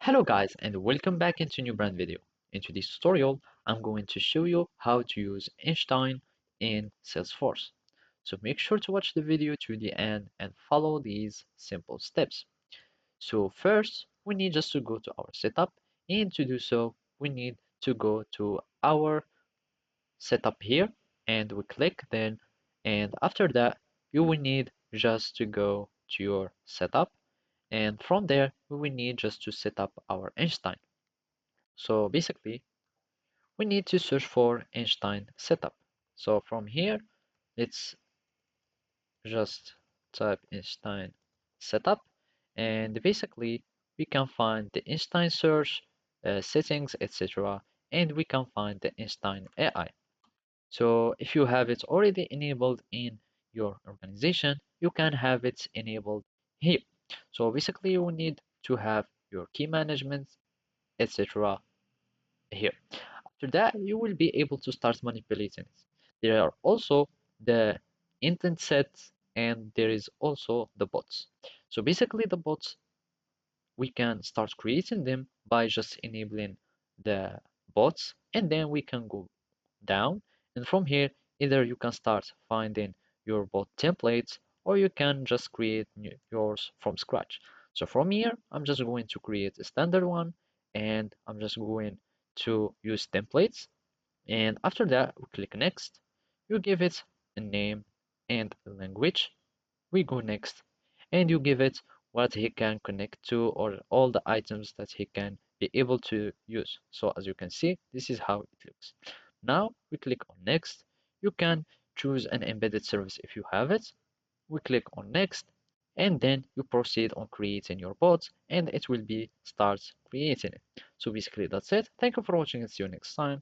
Hello guys and welcome back into a new brand video. In today's tutorial, I'm going to show you how to use Einstein in Salesforce. So make sure to watch the video to the end and follow these simple steps. So first, we need just to go to our setup, and to do so, we need to go to our setup here and we click then, and after that, you will need just to go to your setup, and from there, we will need just to set up our Einstein. So basically, we need to search for Einstein setup. So from here, let's just type Einstein setup, and basically we can find the Einstein search, settings, etc. And we can find the Einstein AI. So if you have it already enabled in your organization, you can have it enabled here. So basically you will need to have your key management, etc. here. After that, you will be able to start manipulating it. There are also the intent sets and there is also the bots. So basically the bots, we can start creating them by just enabling the bots, and then we can go down, and from here either you can start finding your bot templates or you can just create yours from scratch. So from here I'm just going to create a standard one, and I'm just going to use templates, and after that we click next. You give it a name and a language. We go next, and you give it what he can connect to or all the items that he can be able to use. So as you can see, this is how it looks. Now we click on next. You can choose an embedded service if you have it. We click on next, and then you proceed on creating your bots, and it will be starts creating it. So basically that's it. Thank you for watching, and see you next time.